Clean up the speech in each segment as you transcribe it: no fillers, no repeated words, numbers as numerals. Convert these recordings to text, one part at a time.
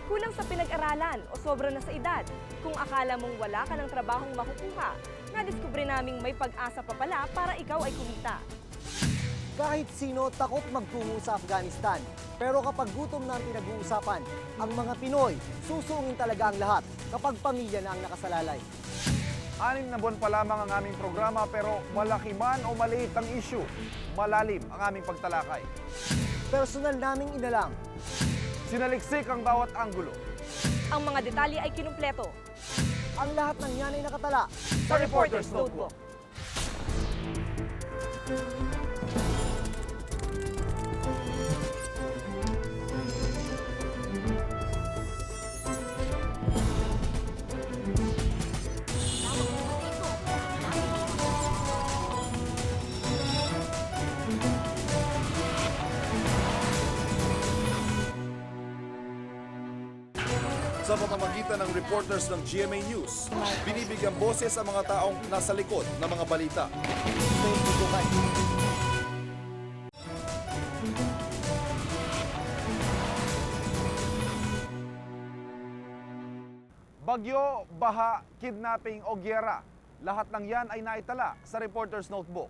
Kulang sa pinag-aralan o sobra na sa edad. Kung akala mong wala ka ng trabahong makukuha, nadiskubre naming may pag-asa pa pala para ikaw ay kumita. Kahit sino takot magtungo sa Afghanistan. Pero kapag gutom na ang pinag-uusapan, ang mga Pinoy, susungin talaga ang lahat kapag pamilya na ang nakasalalay. 6 na buwan pa lamang ang aming programa pero malaki man o maliit ang issue, malalim ang aming pagtalakay. Personal naming inalang. Sinaliksik ang bawat anggulo. Ang mga detalye ay kinumpleto. Ang lahat ng yan ay nakatala Sa Reporter's Notebook. Sa pamamagitan ng reporters ng GMA News, binibigyang boses ang mga taong nasa likod ng mga balita. Ito yung tutukan. Bagyo, baha, kidnapping o gyera, lahat ng yan ay naitala sa Reporter's Notebook.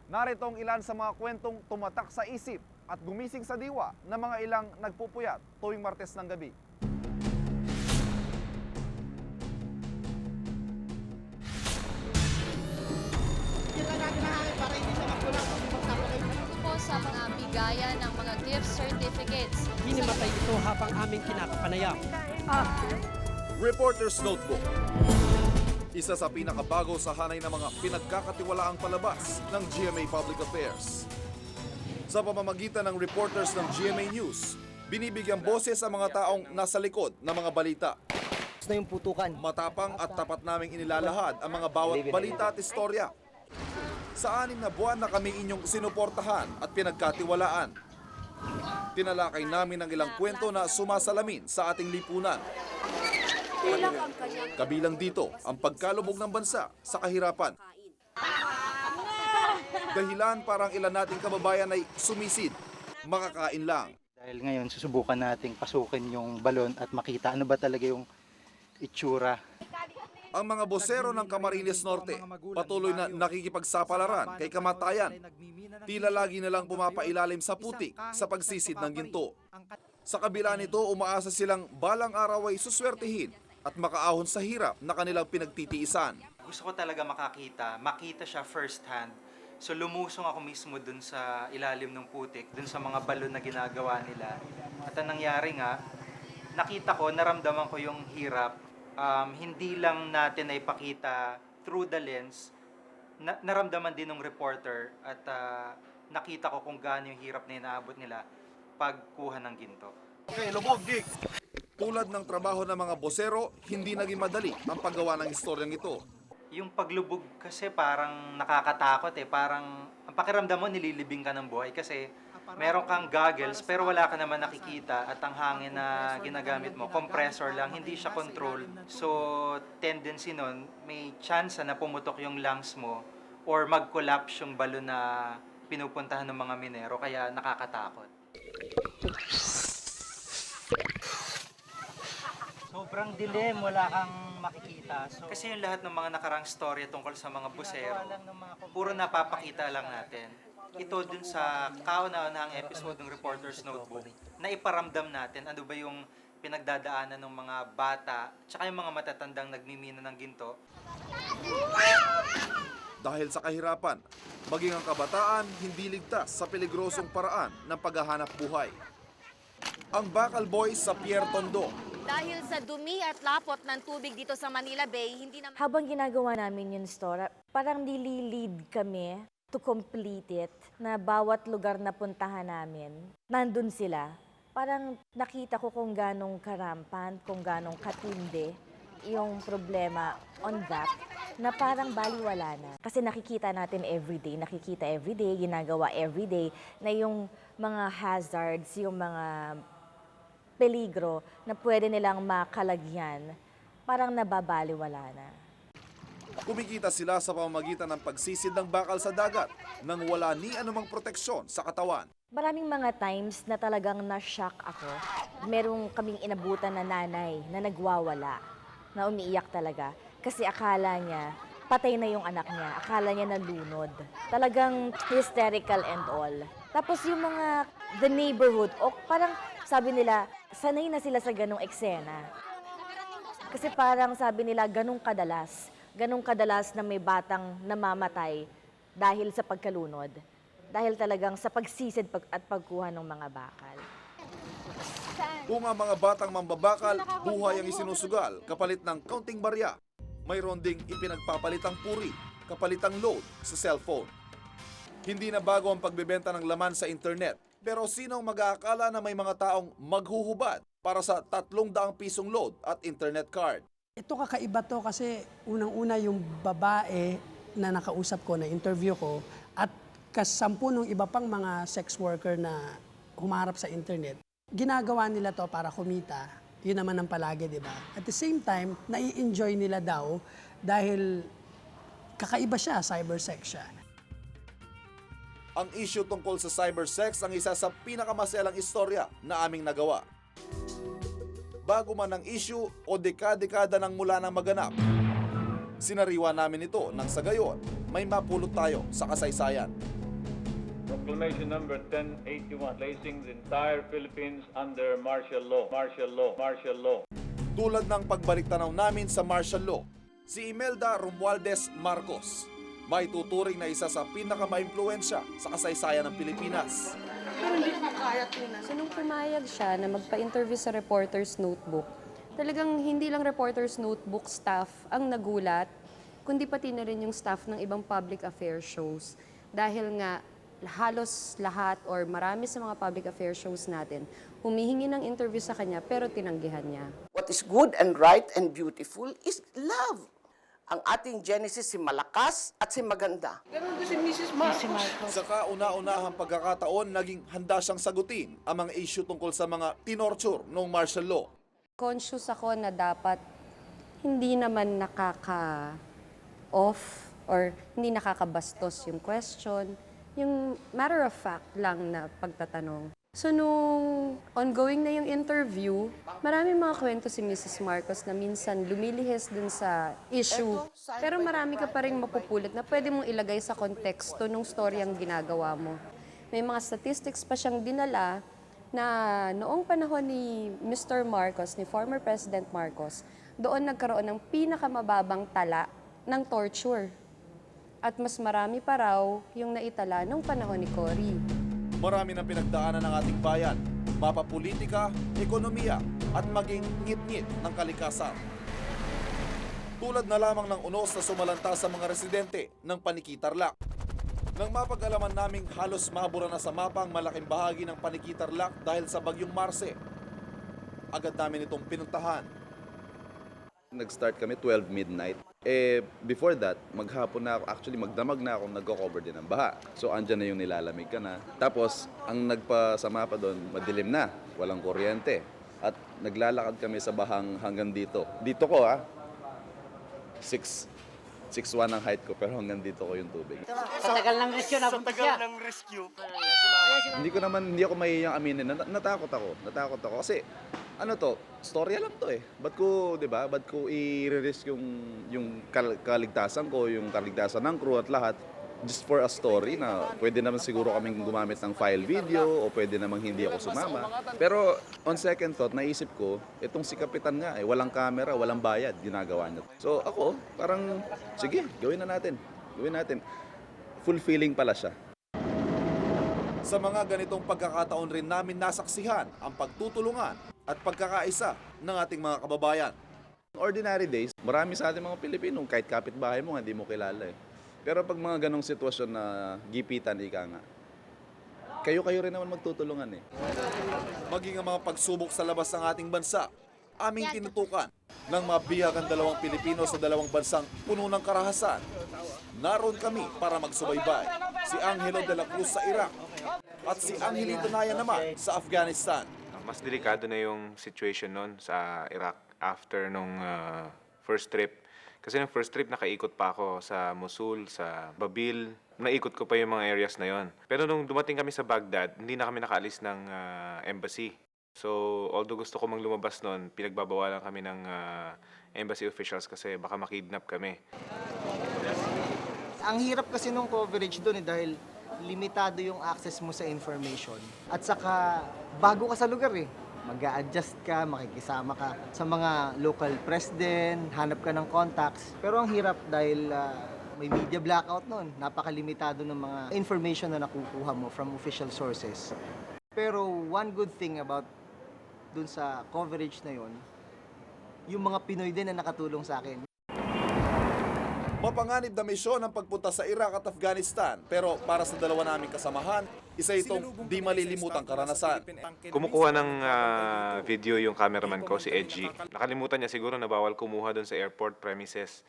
Narito ang ilan sa mga kwentong tumatak sa isip at gumising sa diwa ng mga ilang nagpupuyat tuwing Martes ng gabi. Po sa mga bigayan ng mga gift certificates. Hinimatay ito habang aming kinakapanayam. Reporter's Notebook. Isa sa pinakabago sa hanay ng mga pinagkakatiwalaang palabas ng GMA Public Affairs. Sa pamamagitan ng reporters ng GMA News, binibigyang boses ang mga taong nasa likod ng mga balita. Ito na yung putukan. Matapang at tapat naming inilalahad ang mga bawat balita at istorya. Sa 6 na buwan na kami inyong sinuportahan at pinagkatiwalaan. Tinalakay namin ang ilang kwento na sumasalamin sa ating lipunan. Kabilang dito ang pagkalubog ng bansa sa kahirapan. Dahilan parang ilan nating kababayan ay sumisid, makakain lang. Dahil ngayon susubukan nating pasukin yung balon at makita ano ba talaga yung itsura. Ang mga bosero ng Camarines Norte patuloy na nakikipagsapalaran kay kamatayan. Tila lagi nilang pumapailalim sa putik sa pagsisid ng ginto. Sa kabila nito, umaasa silang balang araw ay suswertihin at makaahon sa hirap na kanilang pinagtitiisan. Gusto ko talaga makita siya first hand. So lumusong ako mismo dun sa ilalim ng putik, dun sa mga balon na ginagawa nila. At ang nangyari nga, nakita ko, naramdaman ko yung hirap. Hindi lang natin ay pakita through the lens, naramdaman din ng reporter at nakita ko kung gaano yung hirap na inaabot nila pagkuha ng ginto. Okay, lubog, Dick! Tulad ng trabaho ng mga bosero, hindi naging madali ang paggawa ng istoryang ito. Yung paglubog kasi parang nakakatakot parang ang pakiramdam mo nililibing ka ng buhay kasi meron kang goggles pero wala ka naman nakikita at ang hangin na ginagamit mo, compressor lang, hindi siya control. So, tendency nun, may chance na pumutok yung lungs mo or mag-collapse yung balon na pinupuntahan ng mga minero kaya nakakatakot. Sobrang dilim, wala kang makikita. So, kasi yung lahat ng mga nakarang storya tungkol sa mga busero, puro napapakita lang natin. Ito dun sa kauna-unahang episode ng Reporter's Notebook, na iparamdam natin ano ba yung pinagdadaanan ng mga bata tsaka yung mga matatandang nagmimina ng ginto. Dahil sa kahirapan, maging ang kabataan hindi ligtas sa peligrosong paraan ng paghahanap buhay. Ang Bakal Boys sa Pierre Tondo. Dahil sa dumi at lapot ng tubig dito sa Manila Bay, hindi naman... Habang ginagawa namin yung store, parang nililid kami to complete it, na bawat lugar na puntahan namin, nandun sila. Parang nakita ko kung ganong karampan, kung ganong katindi yung problema on that, na parang baliwala na. Kasi nakikita natin everyday, ginagawa everyday, na yung mga hazards, yung mga peligro na pwede nilang makalagyan, parang nababaliwala na. Kumikita sila sa pamamagitan ng pagsisid ng bakal sa dagat nang wala ni anumang proteksyon sa katawan. Maraming mga times na talagang na-shock ako. Merong kaming inabutan na nanay na nagwawala, na umiiyak talaga. Kasi akala niya, patay na yung anak niya. Akala niya nalunod. Talagang hysterical and all. Tapos yung mga, the neighborhood, o parang sabi nila, sanay na sila sa ganong eksena. Kasi parang sabi nila, ganong kadalas na may batang namamatay dahil sa pagkalunod. Dahil talagang sa pagsisid at pagkuha ng mga bakal. Kung ang mga batang mambabakal, buhay ang isinusugal kapalit ng kaunting barya. Mayroon ding ipinagpapalitang puri, kapalitang load sa cellphone. Hindi na bago ang pagbebenta ng laman sa internet, pero sino ang mag-aakala na may mga taong maghuhubad para sa 300 pisong load at internet card? Ito kakaiba to kasi unang-una yung babae na nakausap ko, na interview ko, at kasampu ng iba pang mga sex worker na humarap sa internet. Ginagawa nila to para kumita. Yun naman ang palagi, di ba? At the same time, nai-enjoy nila daw dahil kakaiba siya, cybersex siya. Ang issue tungkol sa cybersex ang isa sa pinakamaselang istorya na aming nagawa. Bago man ang issue o dekada-dekada nang mula nang maganap, sinariwa namin ito nang sa gayon may mapulot tayo sa kasaysayan. Proclamation number 1081, placing the entire Philippines under martial law. Martial law. Martial law. Tulad ng pagbalik-tanaw namin sa martial law, si Imelda Romualdez Marcos, may tuturing na isa sa pinakamaimpluwensya sa kasaysayan ng Pilipinas. So nung pumayag siya na magpa-interview sa Reporter's Notebook, talagang hindi lang Reporter's Notebook staff ang nagulat, kundi pati na rin yung staff ng ibang public affairs shows. Dahil nga halos lahat or marami sa mga public affairs shows natin, humihingi ng interview sa kanya pero tinanggihan niya. What is good and right and beautiful is love. Ang ating Genesis si malakas at si maganda. Ganun din si Mrs. Marcos. Sa kauna-unahang pagkakataon, naging handa siyang sagutin ang mga issue tungkol sa mga tinorture noong martial law. Conscious ako na dapat hindi naman nakaka-off or hindi nakakabastos yung question. Yung matter of fact lang na pagtatanong. So nung ongoing na yung interview, maraming mga kwento si Mrs. Marcos na minsan lumilihis dun sa issue. Pero marami ka pa rin mapupulot na pwede mong ilagay sa konteksto nung storyang ginagawa mo. May mga statistics pa siyang dinala na noong panahon ni Mr. Marcos, ni former President Marcos, doon nagkaroon ng pinakamababang tala ng torture. At mas marami pa raw yung naitala nung panahon ni Cory. Marami ng pinagdaanan ng ating bayan, mapapolitika, ekonomiya, at maging ngit-ngit ng kalikasan. Tulad na lamang ng unos na sumalanta sa mga residente ng Paniki-Tarlac. Nang mapag-alaman naming halos mabura na sa mapa ang malaking bahagi ng Paniki-Tarlac dahil sa bagyong Marce, agad namin itong pinuntahan. Nag-start kami 12 midnight. Before that, maghapon na ako, actually magdamag na ako, nagko-cover din ng baha. So, andyan na yung nilalamig ka na. Tapos, ang nagpasama pa doon, madilim na, walang kuryente. At naglalakad kami sa bahang hanggang dito. Dito ko 6'1 ang height ko, pero hanggang dito ko yung tubig. Sa tagal ng rescue na punta siya. Sa tagal ng rescue. Hindi ako mahihiyang aminin na natakot ako kasi ano to, storya lang to eh. Ba't ko, 'di ba? Ba't ko i-risk yung kaligtasan ko, yung kaligtasan ng crew at lahat just for a story na pwede naman siguro kaming gumamit ng file video o pwede namang hindi ako sumama. Pero on second thought, naisip ko, itong si Kapitan nga walang camera, walang bayad, ginagawa niya. So ako, parang sige, gawin natin. Fulfilling pala siya. Sa mga ganitong pagkakataon rin namin nasaksihan ang pagtutulungan at pagkakaisa ng ating mga kababayan. Ordinary days, marami sa ating mga Pilipino, kahit kapitbahay mo, hindi mo kilala eh. Pero pag mga ganong sitwasyon na gipitan, ika nga, kayo-kayo rin naman magtutulungan eh. Maging ang mga pagsubok sa labas ng ating bansa, aming tinutukan ng mabiyagang dalawang Pilipino sa dalawang bansang puno ng karahasan. Naroon kami para magsubaybay. Si Angelo de la Cruz sa Iraq at si Angelito Naya naman sa Afghanistan. Mas delikado na yung situation noon sa Iraq after nung first trip. Kasi yung first trip, nakaikot pa ako sa Mosul, sa Babil. Naikot ko pa yung mga areas na yon. Pero nung dumating kami sa Baghdad, hindi na kami nakaalis ng embassy. So, although gusto ko mang lumabas noon, pinagbabawalan kami ng embassy officials kasi baka makidnap kami. Ang hirap kasi nung coverage doon dahil limitado yung access mo sa information. At saka, bago ka sa lugar mag-a-adjust ka, makikisama ka sa mga local press din, hanap ka ng contacts. Pero ang hirap dahil may media blackout noon. Napakalimitado ng mga information na nakukuha mo from official sources. Pero one good thing about dun sa coverage na yon, yung mga Pinoy din na nakatulong sa akin. Mapanganib na misyon ang pagpunta sa Iraq at Afghanistan, pero para sa dalawa naming kasamahan, isa itong di malilimutang karanasan. Kumukuha ng video yung cameraman ko, si Edgy. Nakalimutan niya siguro na bawal kumuha doon sa airport premises.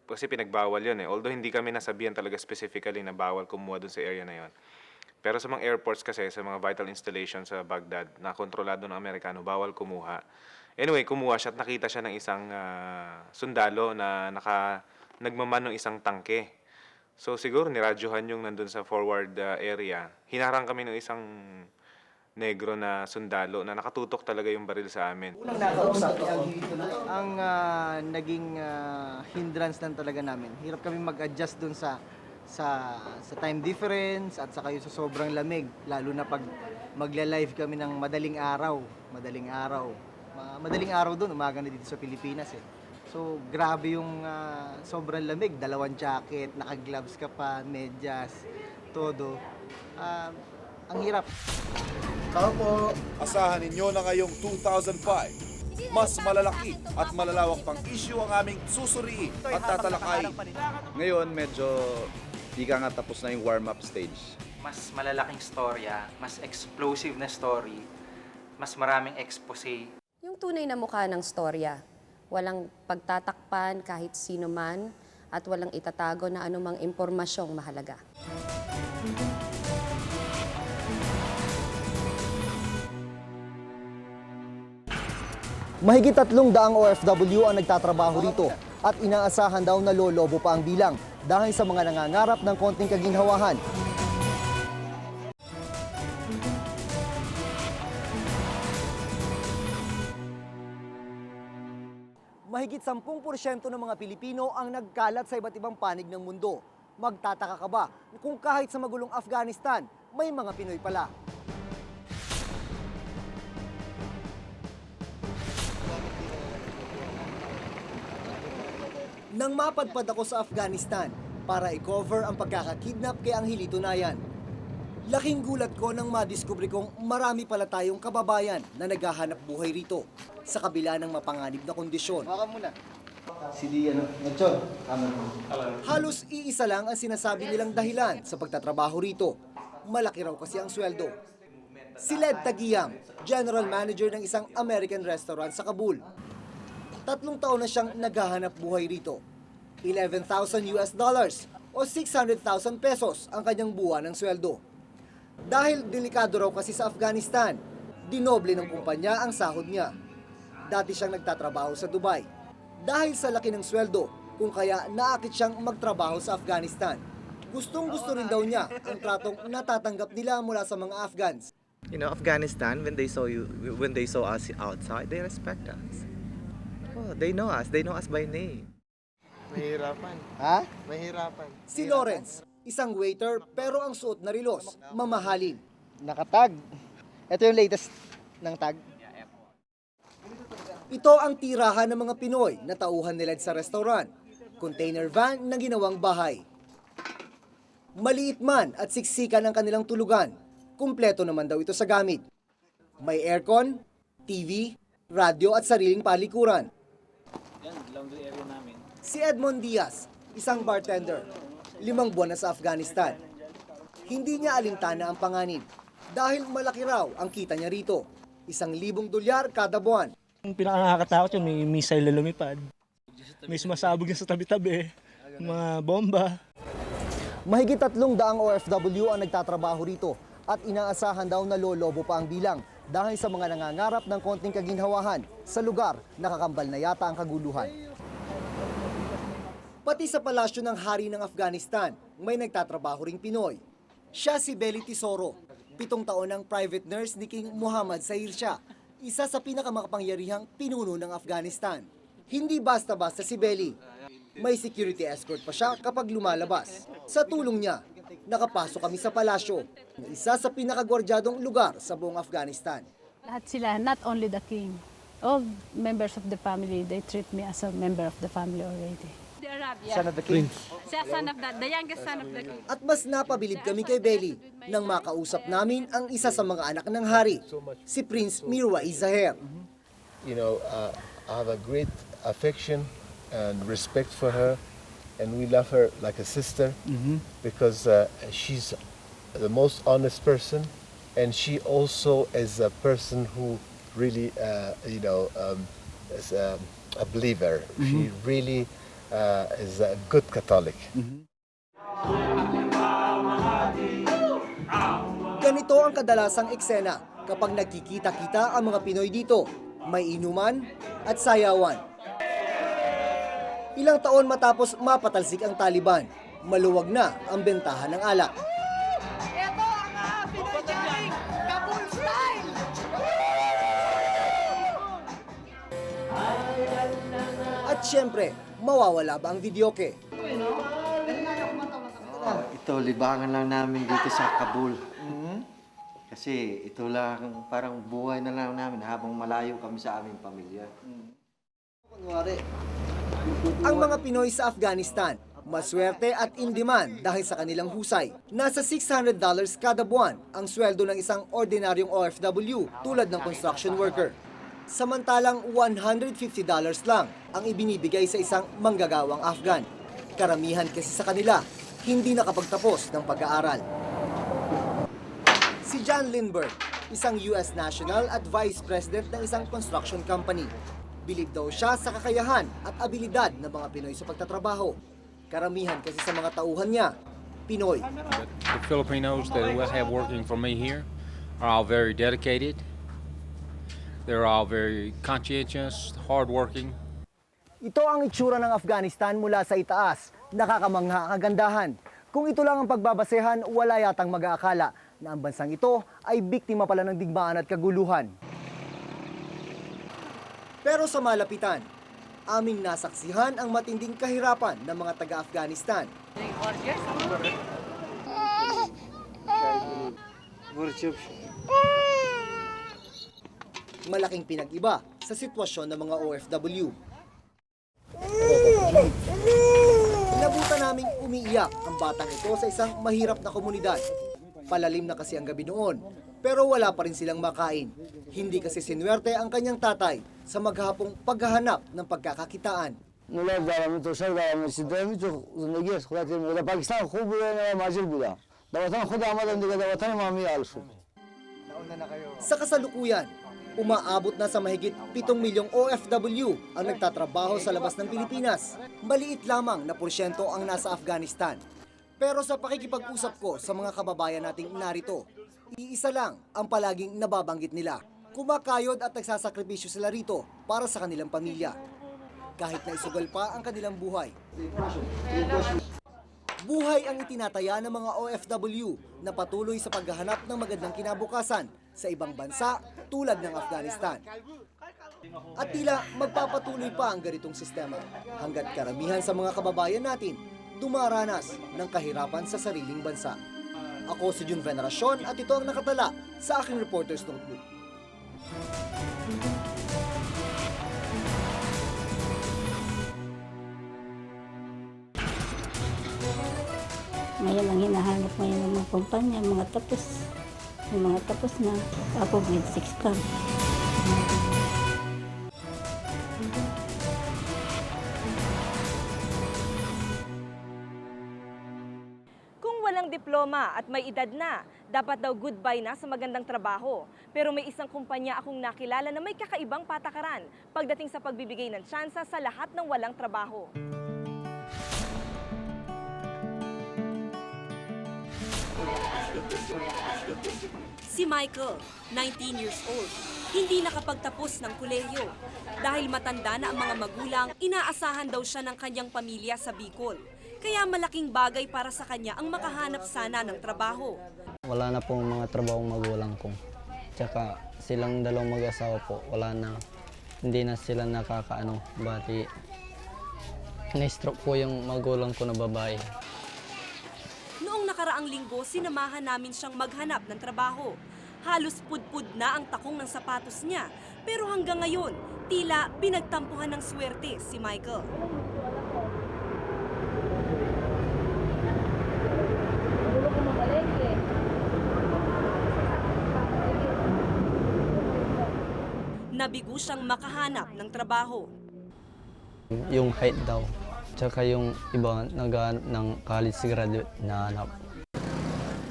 Kasi pinagbawal yun Although hindi kami nasabihan talaga specifically na bawal kumuha doon sa area na yun. Pero sa mga airports kasi, sa mga vital installations sa Baghdad, na kontrolado ng Amerikano, bawal kumuha. Anyway, kumuha siya at nakita siya ng isang sundalo na nagmaman ng isang tangke. So siguro niradyohan yung nandun sa forward area. Hinarang kami ng isang negro na sundalo na nakatutok talaga yung baril sa amin. Unang nakausap, ang naging hindrance lang talaga namin. Hirap kami mag-adjust dun sa time difference at saka yung sa sobrang lamig. Lalo na pag magla-live kami ng madaling araw. Madaling araw dun, umaga na dito sa Pilipinas So, grabe yung sobrang lamig. 2 jacket, naka-gloves ka pa, medyas, todo. Ang hirap. Tao po. Asahan ninyo na ngayong 2005. Mas malalaki at malalawak pang issue ang aming susuriin at tatalakayin. Ngayon, medyo di ka nga tapos na yung warm-up stage. Mas malalaking storya, mas explosive na story, mas maraming expose. Yung tunay na mukha ng storya. Walang pagtatakpan kahit sino man at walang itatago na anumang impormasyong mahalaga. Mahigit 300 OFW ang nagtatrabaho rito at inaasahan daw na lolobo pa ang bilang dahil sa mga nangangarap ng konting kaginhawahan. Mahigit 10% ng mga Pilipino ang nagkalat sa iba't ibang panig ng mundo. Magtataka ka ba kung kahit sa magulong Afghanistan, may mga Pinoy pala? Nang mapadpad ako sa Afghanistan para i-cover ang pagkakakidnap kay Angelito Nayan, laking gulat ko nang madiskubre kong marami pala tayong kababayan na naghahanap buhay rito sa kabila ng mapanganib na kondisyon. Halos iisa lang ang sinasabi nilang dahilan sa pagtatrabaho rito. Malaki raw kasi ang sweldo. Si Led Tagiyam, General Manager ng isang American restaurant sa Kabul. 3 taon na siyang naghahanap buhay rito. $11,000 o 600,000 pesos ang kanyang buwan ng sweldo. Dahil delikado raw kasi sa Afghanistan, dinoble ng kumpanya ang sahod niya. Dati siyang nagtatrabaho sa Dubai. Dahil sa laki ng sweldo, kung kaya naakit siyang magtrabaho sa Afghanistan. Gustong-gusto rin daw niya ang tratong natatanggap nila mula sa mga Afghans. You know, Afghanistan, when they saw us outside, they respect us. Oh, they know us by name. Mahirapan. Ha? Mahirapan. Si Lawrence, isang waiter pero ang suot na rilos, mamahalin. Nakatag. Ito yung latest ng tag. Ito ang tirahan ng mga Pinoy na tauhan nila sa restaurant. Container van na ginawang bahay. Maliit man at siksikan ang kanilang tulugan, kumpleto naman daw ito sa gamit. May aircon, TV, radyo at sariling palikuran. Yan, laundry area namin. Si Edmond Diaz, isang bartender, 5 buwan na sa Afghanistan. Hindi niya alintana ang panganib dahil malaki raw ang kita niya rito. $1,000 kada buwan. Ang pinakakakatakot yun, may missile na lumipad. May sumasabog na sa tabi-tabi, mga bomba. Mahigit 300 OFW ang nagtatrabaho rito at inaasahan daw na lolobo pa ang bilang dahil sa mga nangangarap ng konting kaginhawahan sa lugar na kakambal na yata ang kaguluhan. Pati sa palasyo ng hari ng Afghanistan, may nagtatrabaho ring Pinoy. Siya si Belly Tesoro, 7 taon ng private nurse ni King Muhammad Zahir Shah, isa sa pinakamakapangyarihang pinuno ng Afghanistan. Hindi basta-basta si Belly. May security escort pa siya kapag lumalabas. Sa tulong niya, nakapasok kami sa palasyo, isa sa pinakagwardyadong lugar sa buong Afghanistan. Lahat sila, not only the king. All members of the family, they treat me as a member of the family already. The Arabia. Son of the king. Son of the youngest son of the king. At mas napabilib kami kay Belly nang makausap namin ang isa sa mga anak ng hari, si Prince Mirwais Zahir. You know, I have a great affection and respect for her, and we love her like a sister because she's the most honest person, and she also is a person who really, is a believer. She really is a good Catholic. Ganito ang kadalasang eksena kapag nagkikita-kita ang mga Pinoy dito. May inuman at sayawan. Ilang taon matapos mapatalsik ang Taliban, maluwag na ang bentahan ng alak. Ito ang pinagyaring Kabul style! At syempre, mawawala ba ang videoke? Ito, libangan lang namin dito sa Kabul. Kasi ito lang, parang buhay na lang namin habang malayo kami sa aming pamilya. Ang mga Pinoy sa Afghanistan, maswerte at in demand dahil sa kanilang husay. Nasa $600 kada buwan ang sweldo ng isang ordinaryong OFW tulad ng construction worker. Samantalang $150 lang ang ibinibigay sa isang manggagawang Afghan. Karamihan kasi sa kanila, hindi nakapagtapos ng pag-aaral. Si John Lindbergh, isang US national at vice president ng isang construction company. Bilib daw siya sa kakayahan at abilidad ng mga Pinoy sa pagtatrabaho. Karamihan kasi sa mga tauhan niya, Pinoy. The Filipinos that we have working for me here are all very dedicated. They're all very conscientious, hardworking. Ito ang itsura ng Afghanistan mula sa itaas. Nakakamangha kagandahan. Kung ito lang ang pagbabasehan, wala yatang mag-aakala na ang bansang ito ay biktima pala ng digmaan at kaguluhan. Pero sa malapitan, aming nasaksihan ang matinding kahirapan ng mga taga-Afghanistan. Malaking pinag-iba sa sitwasyon ng mga OFW. Inabutan naming umiiyak ang batang ito sa isang mahirap na komunidad. Palalim na kasi ang gabi noon, pero wala pa rin silang makain. Hindi kasi sinuwerte ang kanyang tatay sa maghapong paghahanap ng pagkakakitaan. Sa kasalukuyan, umaabot na sa mahigit 7 milyong OFW ang nagtatrabaho sa labas ng Pilipinas. Maliit lamang na porsyento ang nasa Afghanistan. Pero sa pakikipag-usap ko sa mga kababayan nating narito, iisa lang ang palaging nababanggit nila. Kumakayod at nagsasakripisyo sila rito para sa kanilang pamilya. Kahit na isugal pa ang kanilang buhay. Buhay ang itinataya ng mga OFW na patuloy sa paghahanap ng magandang kinabukasan sa ibang bansa tulad ng Afghanistan. At tila magpapatuloy pa ang ganitong sistema hanggat karamihan sa mga kababayan natin dumaranas ng kahirapan sa sariling bansa. Ako si Jun Veneracion at ito ang nakatala sa aking Reporter's Notebook. Ngayon ang hinahanap ngayon ng mga kumpanya, mga tapos. Yung mga tapos na, ako grade 6 pa. Kung walang diploma at may edad na, dapat daw goodbye na sa magandang trabaho. Pero may isang kumpanya akong nakilala na may kakaibang patakaran pagdating sa pagbibigay ng tsansa sa lahat ng walang trabaho. Si Michael, 19 years old. hindi nakapagtapos ng kolehiyo. Dahil matanda na ang mga magulang, inaasahan daw siya ng kanyang pamilya sa Bicol. Kaya malaking bagay para sa kanya ang makahanap sana ng trabaho. Wala na pong mga trabahong magulang ko. Tsaka silang dalawang mag-asawa po, wala na. Hindi na sila nakakaano, bati na-stroke po yung magulang ko na babae. Noong nakaraang linggo, sinamahan namin siyang maghanap ng trabaho. Halos pudpud na ang takong ng sapatos niya. Pero hanggang ngayon, tila pinagtampuhan ng swerte si Michael. Nabigo siyang makahanap ng trabaho. Yung height daw, tsaka yung iba naghahanap ng college graduate na hanap.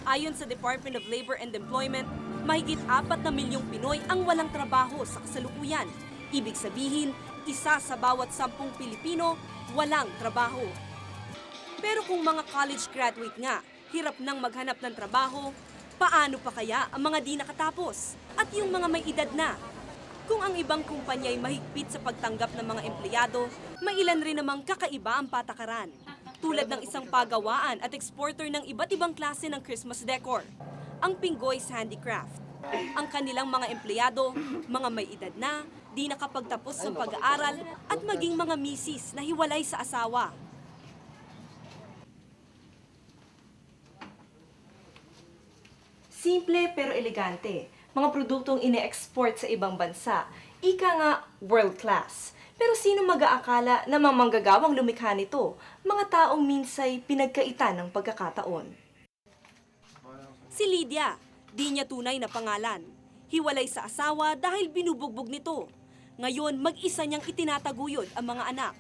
Ayon sa Department of Labor and Employment, mahigit 4 na milyong Pinoy ang walang trabaho sa kasalukuyan. Ibig sabihin, 1 sa bawat 10 Pilipino walang trabaho. Pero kung mga college graduate nga, hirap nang maghanap ng trabaho, paano pa kaya ang mga di nakatapos at yung mga may edad na? Kung ang ibang kumpanya ay mahigpit sa pagtanggap ng mga empleyado, may ilan rin namang kakaiba ang patakaran. Tulad ng isang pagawaan at exporter ng iba't ibang klase ng Christmas decor, ang Pinggoy's Handicraft. Ang kanilang mga empleyado, mga may edad na, di nakapagtapos ng pag-aaral at maging mga misis na hiwalay sa asawa. Simple pero elegante. Mga produktong ine-export sa ibang bansa. Ika nga, world class. Pero sino mag-aakala na manggagawang lumikha nito? Mga taong minsay pinagkaitan ng pagkakataon. Si Lydia, di niya tunay na pangalan. Hiwalay sa asawa dahil binubugbog nito. Ngayon, mag-isa niyang itinataguyod ang mga anak.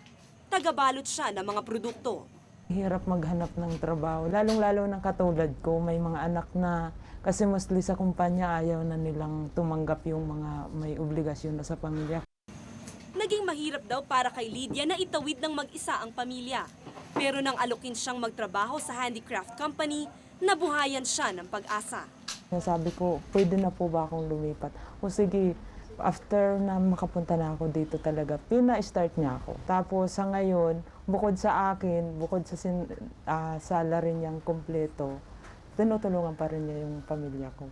Tagabalot siya ng mga produkto. Hirap maghanap ng trabaho, lalong-lalo ng katulad ko, may mga anak na kasi mostly sa kumpanya ayaw na nilang tumanggap yung mga may obligasyon na sa pamilya. Naging mahirap daw para kay Lydia na itawid ng mag-isa ang pamilya. Pero nang alukin siyang magtrabaho sa handicraft company, nabuhayan siya ng pag-asa. Sabi ko, pwede na po ba akong lumipat? O sige, after na makapunta na ako dito talaga, pina-start niya ako. Tapos sa ngayon, bukod sa akin, bukod sa salary niyang kompleto, tinutulungan pa rin niya yung pamilya ko.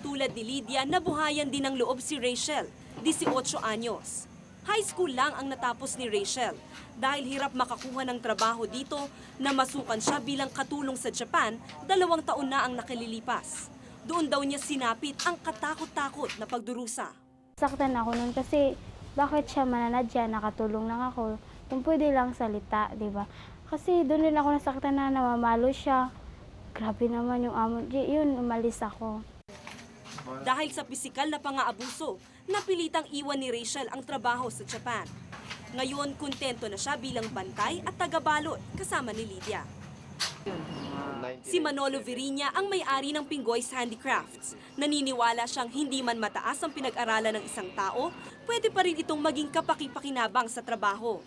Tulad ni Lydia, nabuhayan din ng loob si Rachel, 18 anyos. High school lang ang natapos ni Rachel. Dahil hirap makakuha ng trabaho dito, namasukan siya bilang katulong sa Japan, 2 taon na ang nakalilipas. Doon daw niya sinapit ang katakot-takot na pagdurusa. Saktan ako nun kasi bakit siya mananadya, nakatulong lang ako. Kung pwede lang salita, di ba? Kasi doon din ako nasaktan na namamalo siya. Grabe naman yung amo. Yun, umalis ako. Dahil sa pisikal na pang-aabuso, napilitang iwan ni Rachel ang trabaho sa Japan. Ngayon, kontento na siya bilang bantay at tagabalot kasama ni Lydia. Si Manolo Virinia ang may-ari ng Pinggoy's Handicrafts. Naniniwala siyang hindi man mataas ang pinag-aralan ng isang tao, pwede pa rin itong maging kapaki-pakinabang sa trabaho.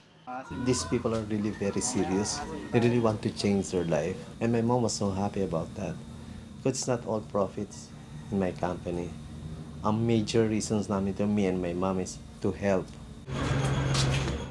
These people are really very serious. They really want to change their life. And my mom was so happy about that. Because it's not all profits in my company. Ang major reasons namin to me and my mom is to help.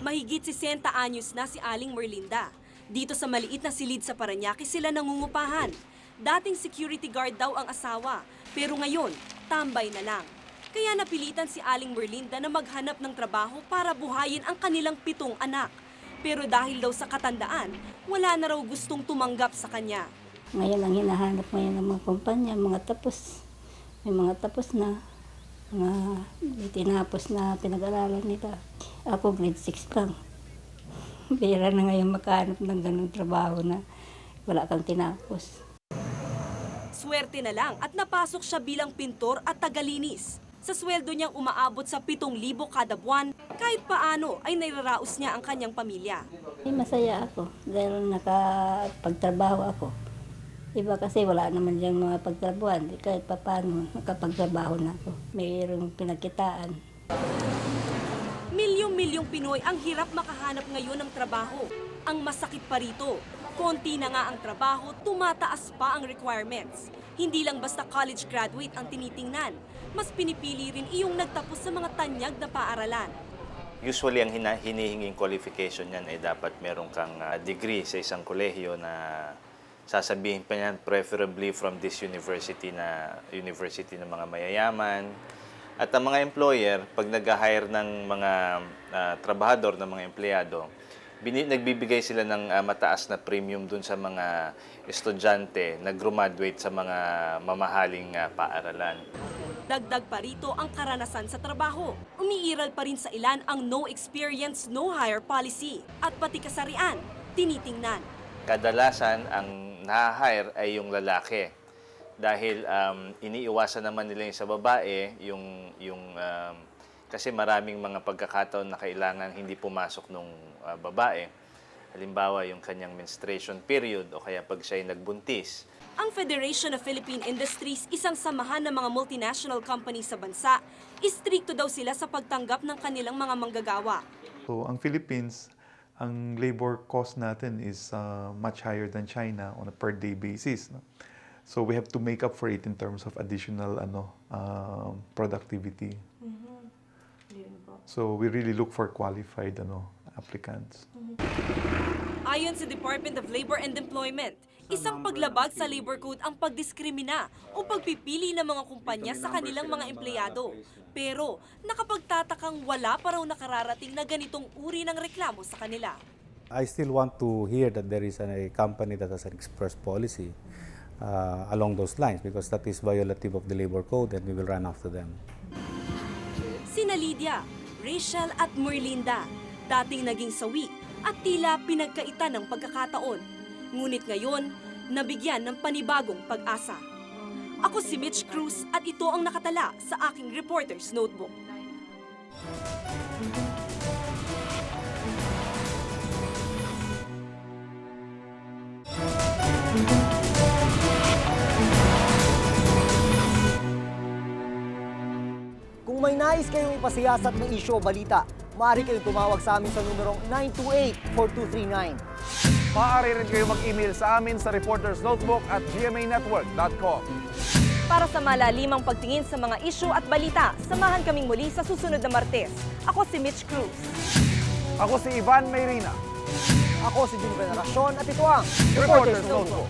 Mahigit 60 anyos na si Aling Merlinda. Dito sa maliit na silid sa Parañaque sila nangungupahan. Dating security guard daw ang asawa, pero ngayon, tambay na lang. Kaya napilitan si Aling Merlinda na maghanap ng trabaho para buhayin ang kanilang 7 anak. Pero dahil daw sa katandaan, wala na raw gustong tumanggap sa kanya. Ngayon ang hinahanap ngayon ng mga kumpanya, mga tapos. May mga tapos na, mga tinapos na pinag-aralan nila. Ako grade 6 lang. Bira na ngayon makahanap ng ganung trabaho na wala kang tinapos. Swerte na lang at napasok siya bilang pintor at tagalinis. Sa sweldo niyang umaabot sa 7,000 kada buwan, kahit paano ay nairaraos niya ang kanyang pamilya. Masaya ako dahil nakapagtrabaho ako. Iba kasi wala naman diyang mga pagtrabahoan. Kahit paano nakapagtrabaho na ako. Mayroong pinagkitaan. Milyong-milyong Pinoy ang hirap makahanap ngayon ng trabaho. Ang masakit pa rito, konti na nga ang trabaho, tumataas pa ang requirements. Hindi lang basta college graduate ang tinitingnan. mas pinipili rin iyong nagtapos sa mga tanyag na paaralan. Usually, ang hinihinging qualification niyan ay dapat meron kang degree sa isang kolehiyo na sasabihin pa niyan, preferably from this university ng mga mayayaman. At ang mga employer, pag nag-hire ng mga trabahador, ng mga empleyado, nagbibigay sila ng mataas na premium dun sa mga estudyante na graduate sa mga mamahaling paaralan. Dagdag pa rito ang karanasan sa trabaho. Umiiral pa rin sa ilan ang no experience, no hire policy at pati kasarian, tinitingnan. Kadalasan, ang na-hire ay yung lalaki. Dahil iniiwasan naman nila yung sa babae, kasi maraming mga pagkakataon na kailangan hindi pumasok nung babae. Halimbawa, yung kanyang menstruation period o kaya pag siya'y nagbuntis. Ang Federation of Philippine Industries, isang samahan ng mga multinational companies sa bansa, istrikto daw sila sa pagtanggap ng kanilang mga manggagawa. So, ang Philippines, ang labor cost natin is much higher than China on a per-day basis. No? So, we have to make up for it in terms of additional productivity. So, we really look for qualified applicants. Ayon sa Department of Labor and Employment, isang paglabag sa labor code ang pagdiskrimina o pagpipili ng mga kumpanya sa kanilang mga empleyado. Pero nakapagtatakang wala pa raw nakararating na ganitong uri ng reklamo sa kanila. I still want to hear that there is a company that has an express policy along those lines because that is violative of the labor code and we will run after them. Sina Lydia, Rachel at Merlinda, dating naging sawi at tila pinagkaitan ng pagkakataon. Ngunit ngayon, nabigyan ng panibagong pag-asa. Ako si Mitch Cruz at ito ang nakatala sa aking Reporter's Notebook. Kung may nais kayong ipasiyasat na isyu o balita, maaari kayong tumawag sa amin sa numerong 928-4239. Maaari rin kayo mag-email sa amin sa reportersnotebook@gmanetwork.com. Para sa malalimang pagtingin sa mga isyu at balita, samahan kaming muli sa susunod na Martes. Ako si Mitch Cruz. Ako si Ivan Mayrina. Ako si Jun Veneracion at ito ang Reporter's Notebook.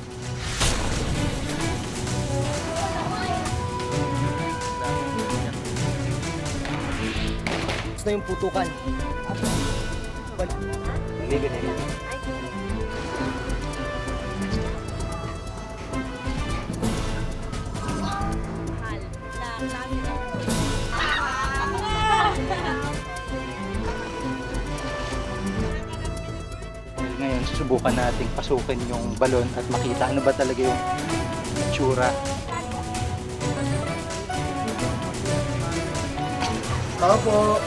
Gusto na yung putukan. Ngayon, susubukan nating pasukin yung balon at makita ano ba talaga yung itsura. Tao po.